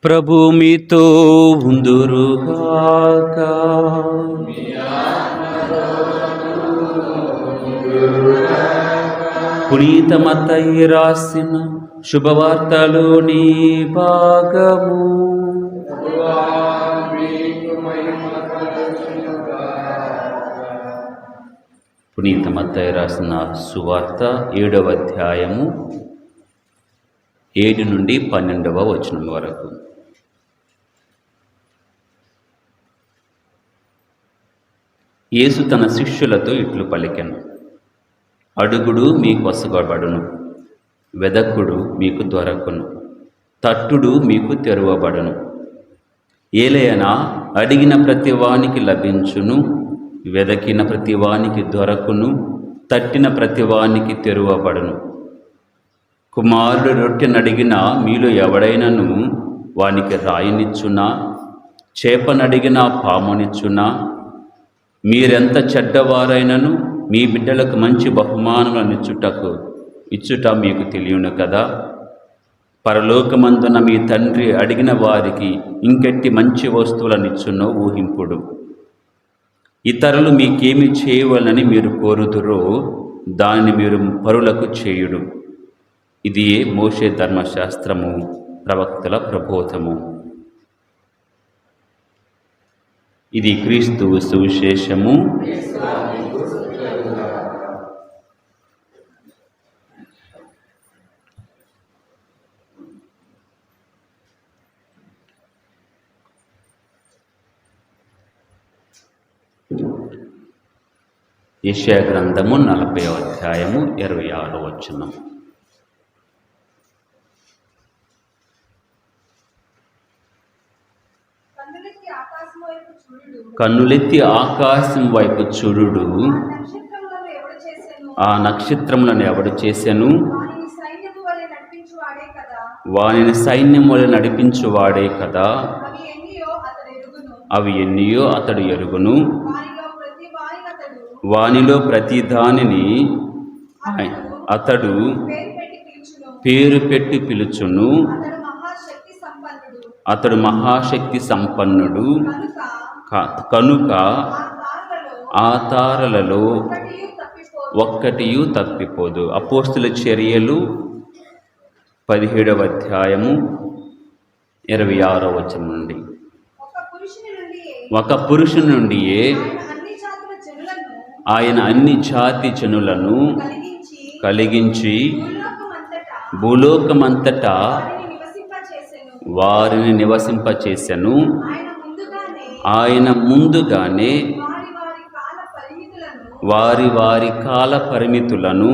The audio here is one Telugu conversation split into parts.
ప్రభు మీతో ఉందురుగాక. పునీత మత్తయి రాసిన శుభవార్తలోని భాగము. పునీత మత్తయి రాసిన సువార్త 7వ అధ్యాయము 7 నుండి 12వ వచనం వరకు. యేసు తన శిష్యులతో ఇట్లు పలికెను: అడుగుడు మీకు వసగబడును, వెదకుడు మీకు దొరకును, తట్టుడు మీకు తెరువబడును. ఏలయనా అడిగిన ప్రతివానికి లభించును, వెదకిన ప్రతివానికి దొరకును, తట్టిన ప్రతివానికి తెరువబడును. కుమారుడు రొట్టెనడిగిన మీలో ఎవడైనను వానికి రాయినిచ్చునా, చేపనడిగినా పామునిచ్చునా? మీరెంత చెడ్డవారైనను మీ బిడ్డలకు మంచి బహుమానములను ఇచ్చుట మీకు తెలియను కదా. పరలోకమందున మీ తండ్రి అడిగిన వారికి ఇంకెట్టి మంచి వస్తువులనిచ్చునో ఊహింపుడు. ఇతరులు మీకేమి చేయవలనని మీరు కోరుదురో దానిని మీరు పరులకు చేయుడు. ఇది మోషే ధర్మశాస్త్రము, ప్రవక్తల ప్రబోధము. ఇది క్రీస్తు సువిశేషము. యెషయా గ్రంథము 40వ అధ్యాయము 26వ వచనం. కన్నులెత్తి ఆకాశం వైపు చూడుడు, ఆ నక్షత్రములను ఎవడు చేసెను? వానిని సైన్యం వలె నడిపించువాడే కదా. అవి ఎన్నియో అతడు ఎరుగును. వానిలో ప్రతి దానిని అతడు పేరు పెట్టి పిలుచును. అతడు మహాశక్తి సంపన్నుడు కనుక ఆ తారలలో ఒక్కటియు తప్పిపోదు. అపోస్తుల చర్యలు 17వ అధ్యాయము 26వ వచనం నుండి. ఒక పురుషుని నుండియే ఆయన అన్ని జాతి జనులను కలిగించి భూలోకమంతటా వారిని నివసింపచేసెను. ఆయన ముందుగానే వారి వారి కాల పరిమితులను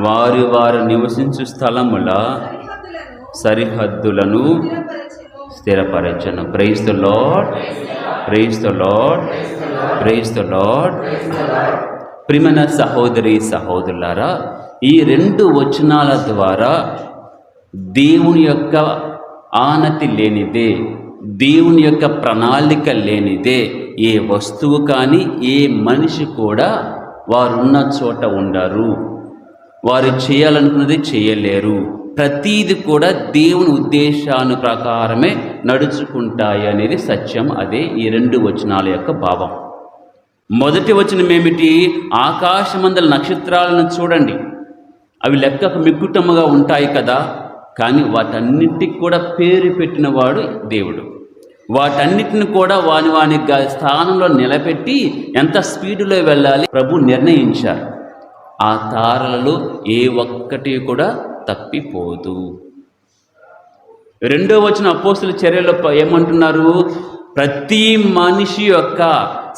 వారి వారు నివసించు స్థలముల సరిహద్దులను స్థిరపరచను. Praise the Lord, praise the Lord, praise the Lord. ప్రియమైన సహోదరి సహోదరులారా, ఈ 2 వచనాల ద్వారా దేవుని యొక్క ఆనతి లేనిదే, దేవుని యొక్క ప్రణాళిక లేనిదే ఏ వస్తువు కానీ ఏ మనిషి కూడా వారున్న చోట ఉండరు. వారు చేయాలనుకున్నది చేయలేరు. ప్రతీది కూడా దేవుని ఉద్దేశాను ప్రకారమే నడుచుకుంటాయి అనేది సత్యం. అదే ఈ 2 వచనాల యొక్క భావం. మొదటి వచనం ఏమిటి? ఆకాశమందల నక్షత్రాలను చూడండి, అవి లెక్కకు మిక్కుటముగా ఉంటాయి కదా. కానీ వాటన్నిటికి కూడా పేరు పెట్టినవాడు దేవుడు. వాటన్నిటిని కూడా వాని స్థానంలో నిలబెట్టి ఎంత స్పీడులో వెళ్ళాలి ప్రభు నిర్ణయించారు. ఆ తారలలో ఏ ఒక్కటి కూడా తప్పిపోదు. 2వ వచనం అపోస్తుల చర్యలో ఏమంటున్నారు? ప్రతి మనిషి యొక్క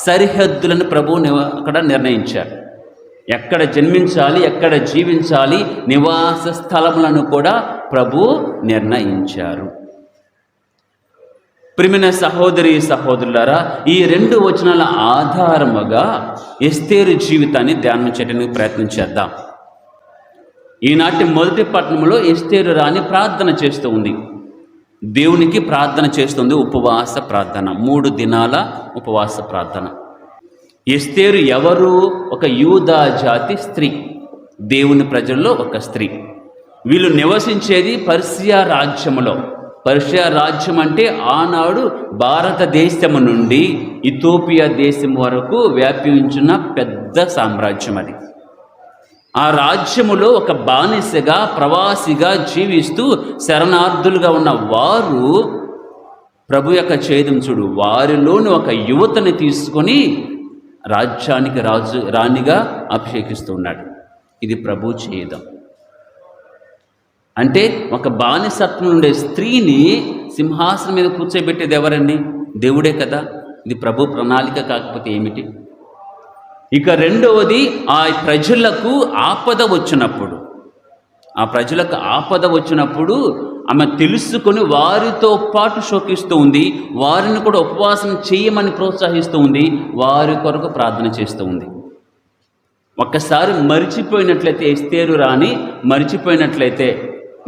సరిహద్దులను ప్రభు అక్కడ నిర్ణయించారు. ఎక్కడ జన్మించాలి, ఎక్కడ జీవించాలి, నివాస స్థలములను కూడా ప్రభు నిర్ణయించారు. ప్రియమైన సహోదరి సహోదరులారా, ఈ 2 వచనాల ఆధారముగా ఎస్తేరు జీవితాన్ని ధ్యానం చేయడానికి ప్రయత్నం చేద్దాం. ఈనాటి మొదటి పట్టణంలో ఎస్తేరు రాణి ప్రార్థన చేస్తూ ఉంది. దేవునికి ప్రార్థన చేస్తుంది. ఉపవాస ప్రార్థన, 3 దినాల ఉపవాస ప్రార్థన. ఎస్తేరు ఎవరు? ఒక యూదా జాతి స్త్రీ, దేవుని ప్రజల్లో ఒక స్త్రీ. వీళ్ళు నివసించేది పర్షియా రాజ్యములో. పర్షియా రాజ్యం అంటే ఆనాడు భారతదేశము నుండి ఇథియోపియా దేశం వరకు వ్యాపించిన పెద్ద సామ్రాజ్యం అది. ఆ రాజ్యములో ఒక బానిసగా ప్రవాసిగా జీవిస్తూ శరణార్థులుగా ఉన్న వారు ప్రభు యొక్క ఛేదం చూడు, వారిలోని ఒక యువతని తీసుకొని రాజ్యానికి రాణిగా అభిషేకిస్తూ ఉన్నాడు. ఇది ప్రభు ఛేదం. అంటే ఒక బానిసత్వం ఉండే స్త్రీని సింహాసనం మీద కూర్చోబెట్టేది ఎవరండి? దేవుడే కదా. ఇది ప్రభు ప్రణాళిక కాకపోతే ఏమిటి? ఇక రెండవది, ఆ ప్రజలకు ఆపద వచ్చినప్పుడు ఆమె తెలుసుకొని వారితో పాటు శోకిస్తూ ఉంది. వారిని కూడా ఉపవాసం చేయమని ప్రోత్సహిస్తూ ఉంది. వారి కొరకు ప్రార్థన చేస్తూ ఉంది. ఒక్కసారి మరిచిపోయినట్లయితే, ఎస్తేరు రాణి మరిచిపోయినట్లయితే,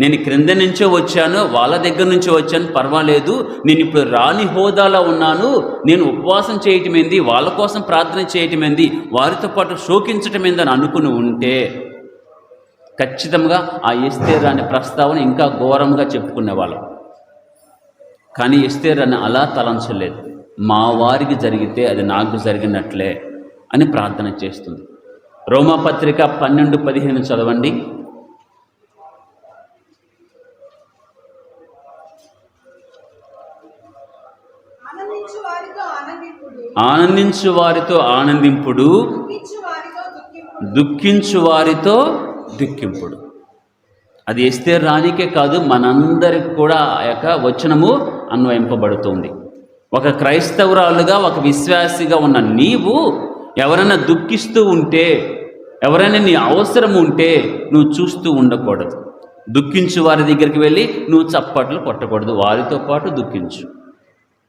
నేను క్రింద నుంచో వచ్చాను, వాళ్ళ దగ్గర నుంచో వచ్చాను, పర్వాలేదు, నేను ఇప్పుడు రాణి హోదాలో ఉన్నాను, నేను ఉపవాసం చేయటం ఏంది, వాళ్ళ కోసం ప్రార్థన చేయటం ఏంది, వారితో పాటు శోకించటం ఏందని అనుకుని ఉంటే ఖచ్చితంగా ఆ ఎస్తేరు అనే ప్రస్తావన ఇంకా ఘోరంగా చెప్పుకునేవాళ్ళం. కానీ ఎస్తేరు అని అలా తలంచలేదు. మా వారికి జరిగితే అది నాకు జరిగినట్లే అని ప్రార్థన చేస్తుంది. రోమాపత్రిక 12:15 చదవండి. ఆనందించు వారితో ఆనందింపుడు, దుఃఖించు వారితో దుఃఖింపుడు. అది ఎస్తేరు రాణికే కాదు, మనందరికి కూడా ఆ యొక్క వచనము అన్వయింపబడుతుంది. ఒక క్రైస్తవురాలుగా, ఒక విశ్వాసిగా ఉన్న నీవు ఎవరైనా దుఃఖిస్తూ ఉంటే, ఎవరైనా నీ అవసరం ఉంటే నువ్వు చూస్తూ ఉండకూడదు. దుఃఖించు వారి దగ్గరికి వెళ్ళి నువ్వు చప్పట్లు కొట్టకూడదు, వారితో పాటు దుఃఖించు.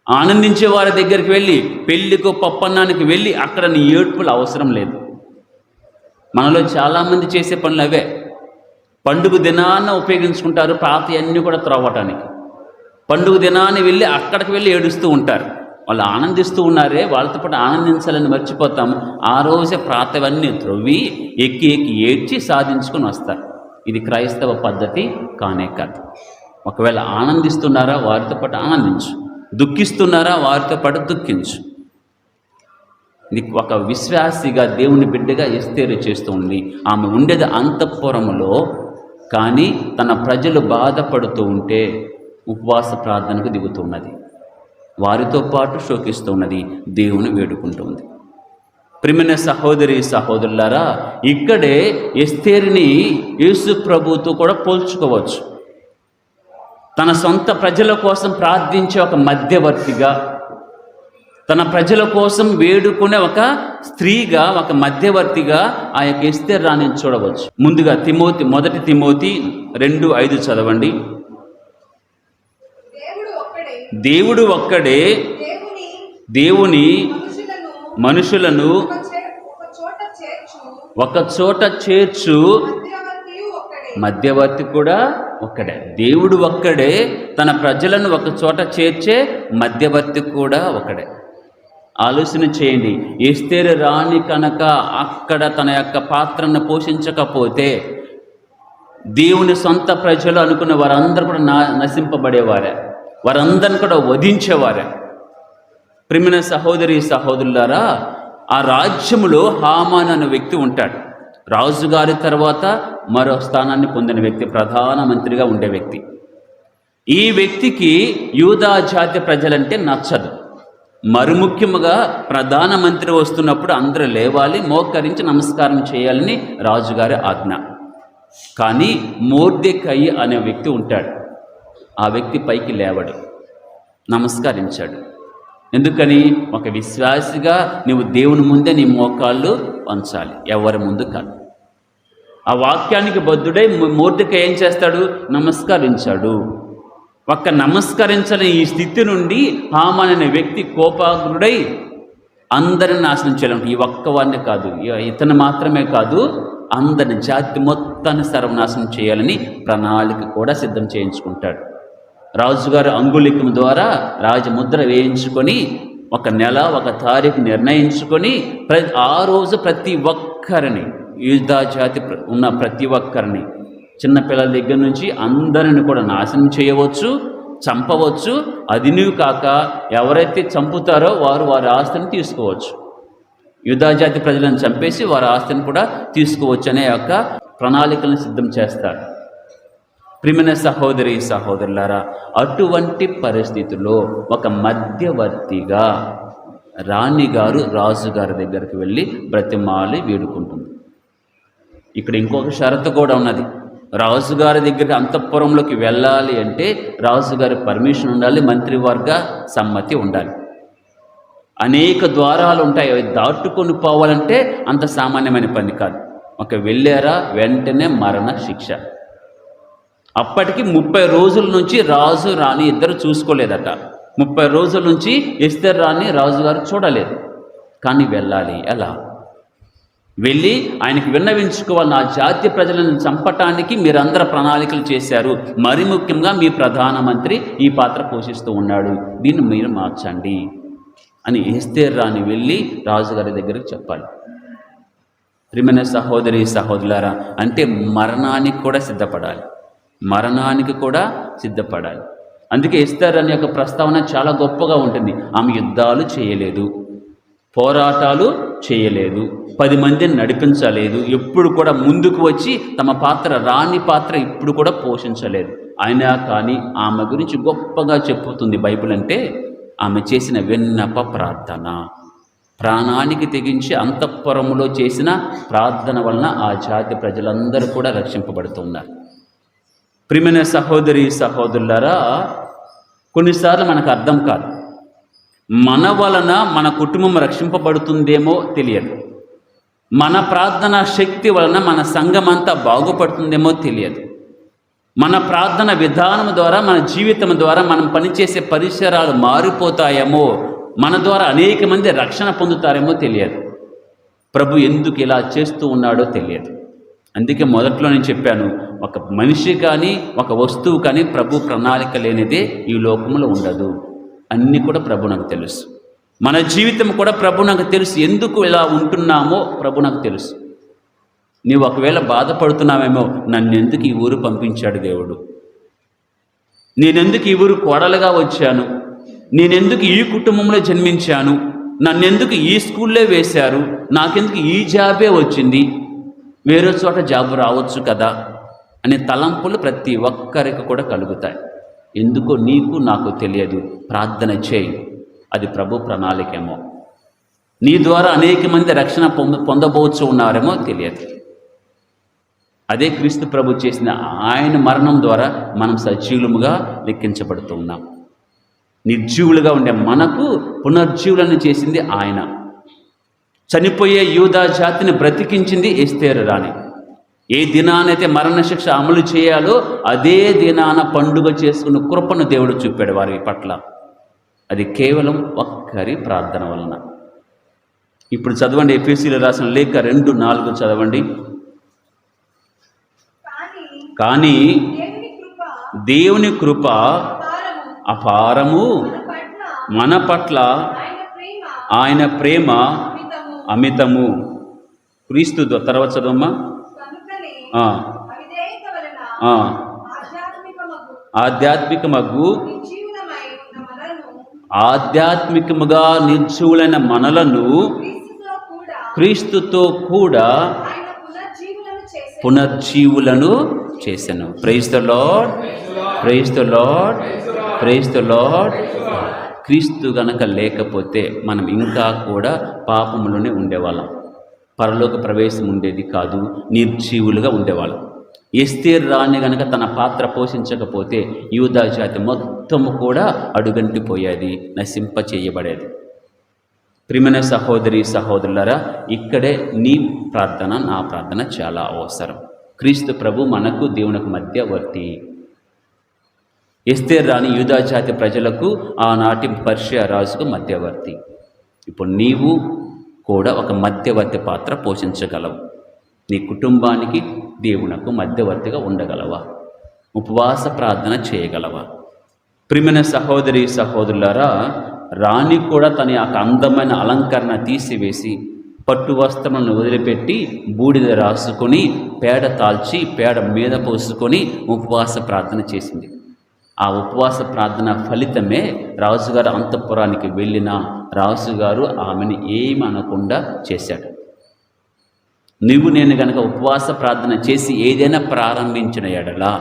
ఆనందించే వారి దగ్గరికి వెళ్ళి, పెళ్ళికో పప్పన్నానికి వెళ్ళి అక్కడ నీ ఏడ్పులు అవసరం లేదు. మనలో చాలామంది చేసే పనులు అవే. పండుగ దినాన్న ఉపయోగించుకుంటారు పాత అన్నీ కూడా త్రవ్వటానికి. పండుగ దినాన్ని వెళ్ళి అక్కడికి వెళ్ళి ఏడుస్తూ ఉంటారు. వాళ్ళు ఆనందిస్తూ ఉన్నారే, వాళ్ళతో పాటు ఆనందించాలని మర్చిపోతాము. ఆ రోజే ప్రాతవన్నీ త్రవ్వి ఎక్కి ఏడ్చి సాధించుకొని వస్తారు. ఇది క్రైస్తవ పద్ధతి కానే కాదు. ఒకవేళ ఆనందిస్తున్నారా, వారితో పాటు ఆనందించు. దుఃఖిస్తున్నారా, వారితో పాటు దుఃఖించు. ఇది ఒక విశ్వాసిగా, దేవుని బిడ్డగా ఎస్తేరు చేస్తూ ఉంది. ఆమె ఉండేది అంతఃపురములో, కానీ తన ప్రజలు బాధపడుతూ ఉంటే ఉపవాస ప్రార్థనకు దిగుతున్నది. వారితో పాటు శోకిస్తున్నది, దేవుని వేడుకుంటుంది. ప్రియమైన సహోదరి సహోదరులారా, ఇక్కడే ఎస్తేరుని యేసు ప్రభువుతో కూడా పోల్చుకోవచ్చు. తన సొంత ప్రజల కోసం ప్రార్థించే ఒక మధ్యవర్తిగా, తన ప్రజల కోసం వేడుకునే ఒక స్త్రీగా, ఒక మధ్యవర్తిగా ఆ యొక్క ఎస్తేరు రాణిని చూడవచ్చు. ముందుగా మొదటి తిమోతి 2:5 చదవండి. దేవుడు ఒక్కడే దేవుని మనుషులను ఒక చోట చేర్చు మధ్యవర్తి కూడా ఒక్కడే. దేవుడు ఒక్కడే, తన ప్రజలను ఒక చోట చేర్చే మధ్యవర్తి కూడా ఒకడే. ఆలోచన చేయండి. ఎస్తేరు రాణి కనుక అక్కడ తన యొక్క పాత్రను పోషించకపోతే దేవుని సొంత ప్రజలు అనుకున్న వారందరూ కూడా నశింపబడేవారే, వారందరిని కూడా వధించేవారే. ప్రియమైన సహోదరి సహోదరులారా, ఆ రాజ్యములో హామాన్ అనే వ్యక్తి ఉంటాడు. రాజుగారి తర్వాత మరో స్థానాన్ని పొందిన వ్యక్తి, ప్రధానమంత్రిగా ఉండే వ్యక్తి. ఈ వ్యక్తికి యూదా జాతి ప్రజలంటే నచ్చదు. మరుముఖ్యముగా ప్రధానమంత్రి వస్తున్నప్పుడు అందరూ లేవాలి, మోకరించి నమస్కారం చేయాలని రాజుగారి ఆజ్ఞ. కానీ మొర్దెకై అనే వ్యక్తి ఉంటాడు. ఆ వ్యక్తి పైకి లేవడు, నమస్కరించాడు. ఎందుకని? ఒక విశ్వాసిగా నువ్వు దేవుని ముందే నీ మోకాళ్ళు వంచాలి, ఎవరి ముందు కాదు. ఆ వాక్యానికి బద్ధుడై మొర్దెకై ఏం చేస్తాడు? నమస్కరించాడు. ఒక్క నమస్కరించని ఈ స్థితి నుండి హామాన్ అనే వ్యక్తి కోపాగ్రుడై అందరిని నాశనం చేయాలంటే, ఈ ఒక్కవారిని కాదు, ఇతను మాత్రమే కాదు, అందరి జాతి మొత్తాన్ని సర్వనాశనం చేయాలని ప్రణాళిక కూడా సిద్ధం చేయించుకుంటాడు. రాజుగారు అంగుళికం ద్వారా రాజముద్ర వేయించుకొని ఒక నెల, ఒక తారీఖు నిర్ణయించుకొని ఆ రోజు ప్రతి ఒక్కరిని, యూదా జాతి ఉన్న ప్రతి ఒక్కరిని చిన్నపిల్లల దగ్గర నుంచి అందరిని కూడా నాశనం చేయవచ్చు, చంపవచ్చు. అదినూ కాక ఎవరైతే చంపుతారో వారు వారి ఆస్తిని తీసుకోవచ్చు. యూదా జాతి ప్రజలను చంపేసి వారి ఆస్తిని కూడా తీసుకోవచ్చు అనే యొక్క ప్రణాళికలను సిద్ధం చేస్తారు. ప్రియమైన సహోదరి సహోదరులారా, అటువంటి పరిస్థితుల్లో ఒక మధ్యవర్తిగా రాణిగారు రాజుగారి దగ్గరికి వెళ్ళి బ్రతిమాలి వేడుకుంటుంది. ఇక్కడ ఇంకొక షరతు కూడా ఉన్నది. రాజుగారి దగ్గరికి అంతఃపురంలోకి వెళ్ళాలి అంటే రాజుగారి పర్మిషన్ ఉండాలి, మంత్రివర్గ సమ్మతి ఉండాలి. అనేక ద్వారాలు ఉంటాయి, అవి దాటుకొని పోవాలంటే అంత సామాన్యమైన పని కాదు. ఒక వెళ్ళారా వెంటనే మరణ శిక్ష. అప్పటికి 30 రోజుల నుంచి రాజు రాణి ఇద్దరు చూసుకోలేదట. 30 రోజుల నుంచి ఎస్తేరు రాణి రాజుగారు చూడలేదు. కానీ వెళ్ళాలి. ఎలా వెళ్ళి ఆయనకి విన్నవించుకోవాలి, నా జాతి ప్రజలను చంపటానికి మీరందరూ ప్రణాళికలు చేశారు, మరి ముఖ్యంగా మీ ప్రధానమంత్రి ఈ పాత్ర పోషిస్తూ ఉన్నాడు, దీన్ని మీరు మార్చండి అని ఎస్తేరు రాణి వెళ్ళి రాజుగారి దగ్గరికి చెప్పాలి. ప్రియమైన సహోదరి సహోదరులారా, అంటే మరణానికి కూడా సిద్ధపడాలి, మరణానికి కూడా సిద్ధపడాలి. అందుకే ఎస్తేరు రాణి యొక్క ప్రస్తావన చాలా గొప్పగా ఉంటుంది. ఆమె యుద్ధాలు చేయలేదు, పోరాటాలు చేయలేదు, 10 మందిని నడిపించలేదు, ఎప్పుడు కూడా ముందుకు వచ్చి తమ పాత్ర, రాణి పాత్ర ఇప్పుడు కూడా పోషించలేదు. అయినా కానీ ఆమె గురించి గొప్పగా చెప్పుతుంది బైబిల్. అంటే ఆమె చేసిన విన్నప ప్రార్థన, ప్రాణానికి తెగించి అంతఃపురములో చేసిన ప్రార్థన వలన ఆ జాతి ప్రజలందరూ కూడా రక్షింపబడుతున్నారు. ప్రియమైన సహోదరి సహోదరులారా, కొన్నిసార్లు మనకు అర్థం కాదు, మన వలన మన కుటుంబం రక్షింపబడుతుందేమో తెలియదు, మన ప్రార్థన శక్తి వలన మన సంఘం అంతా బాగుపడుతుందేమో తెలియదు, మన ప్రార్థన విధానం ద్వారా, మన జీవితం ద్వారా మనం పనిచేసే పరిసరాలు మారిపోతాయేమో, మన ద్వారా అనేక మంది రక్షణ పొందుతారేమో తెలియదు. ప్రభు ఎందుకు ఇలా చేస్తూ ఉన్నాడో తెలియదు. అందుకే మొదట్లో నేను చెప్పాను, ఒక మనిషి కానీ ఒక వస్తువు కానీ ప్రభు ప్రణాళిక లేనిదే ఈ లోకంలో ఉండదు. అన్నీ కూడా ప్రభు నాకు తెలుసు. మన జీవితం కూడా ప్రభు నాకు తెలుసు. ఎందుకు ఇలా ఉంటున్నామో ప్రభు నాకు తెలుసు. నీవు ఒకవేళ బాధపడుతున్నావేమో, నన్నెందుకు ఈ ఊరు పంపించాడు దేవుడు, నేనెందుకు ఈ ఊరు కోడలుగా వచ్చాను, నేనెందుకు ఈ కుటుంబంలో జన్మించాను, నన్నెందుకు ఈ స్కూల్లో వేశారు, నాకెందుకు ఈ జాబే వచ్చింది, వేరే చోట జాబు రావచ్చు కదా అనే తలంపులు ప్రతి ఒక్కరికి కూడా కలుగుతాయి. ఎందుకో నీకు నాకు తెలియదు. ప్రార్థన చేయి, అది ప్రభు ప్రణాళికేమో. నీ ద్వారా అనేక మంది రక్షణ పొందబోచు ఉన్నారేమో తెలియదు. అదే క్రీస్తు ప్రభు చేసిన ఆయన మరణం ద్వారా మనం సజీవులుగా లెక్కించబడుతూ ఉన్నాం. నిర్జీవులుగా ఉండే మనకు పునర్జీవులను చేసింది ఆయన. చనిపోయే యూదా జాతిని బ్రతికించింది ఎస్తేరు రాణి. ఏ దినానైతే మరణశిక్ష అమలు చేయాలో అదే దినాన పండుగ చేసుకున్న కృపను దేవుడు చూపాడు వారి పట్ల. అది కేవలం ఒక్కరి ప్రార్థన వలన. ఇప్పుడు చదవండి, ఎఫెసీయులకు రాసిన లేఖ 2:4 చదవండి. కానీ దేవుని కృప అపారము, మన పట్ల ఆయన ప్రేమ అమితము. క్రీస్తు తర్వాత చదవమ్మా. ఆధ్యాత్మికముగా నిర్జీవులైన మనలను క్రీస్తుతో కూడా పునర్జీవులను చేశాను. Praise the lord, praise the lord, praise the lord. క్రీస్తు గనక లేకపోతే మనం ఇంకా కూడా పాపములోనే ఉండేవాళ్ళం, పరలోక ప్రవేశం ఉండేది కాదు, నిర్జీవులుగా ఉండేవాళ్ళం. ఎస్తేరు రాణి గనక తన పాత్ర పోషించకపోతే యూదా జాతి మొత్తము కూడా అడుగంటిపోయేది, నశింప చేయబడేది. ప్రియమైన సహోదరి సహోదరులారా, ఇక్కడే నీ ప్రార్థన నా ప్రార్థన చాలా అవసరం. క్రీస్తు ప్రభు మనకు దేవునికి మధ్యవర్తి. ఎస్తేరు రాణి యూదా జాతి ప్రజలకు, ఆనాటి పర్షియా రాజుకు మధ్యవర్తి. ఇప్పుడు నీవు కూడా ఒక మధ్యవర్తి పాత్ర పోషించగలవు. నీ కుటుంబానికి దేవునకు మధ్యవర్తిగా ఉండగలవా? ఉపవాస ప్రార్థన చేయగలవా? ప్రియమైన సహోదరి సహోదరులారా, రాణి కూడా తన యొక్క అందమైన అలంకరణ తీసివేసి పట్టు వస్త్రములను వదిలిపెట్టి బూడిద రాసుకొని పేడ తాల్చి పేడ మీద పోసుకొని ఉపవాస ప్రార్థన చేసింది. ఆ ఉపవాస ప్రార్థన ఫలితమే రాజుగారు అంతఃపురానికి వెళ్ళిన రాజుగారు ఆమెను ఏమి అనకుండా చేశాడు. నువ్వు నేను గనక ఉపవాస ప్రార్థన చేసి ఏదైనా ప్రారంభించిన ఎడలా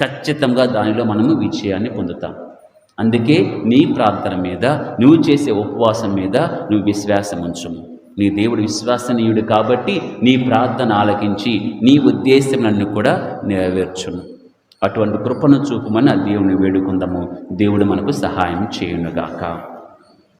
ఖచ్చితంగా దానిలో మనము విజయాన్ని పొందుతాం. అందుకే నీ ప్రార్థన మీద, నువ్వు చేసే ఉపవాసం మీద నువ్వు విశ్వాసం ఉంచుము. నీ దేవుడు విశ్వసనీయుడు కాబట్టి నీ ప్రార్థన ఆలకించి నీ ఉద్దేశములను కూడా నెరవేర్చును. అటువంటి కృపను చూపమని ఆ దేవుని వేడుకుందాము. దేవుడు మనకు సహాయం చేయునుగాక.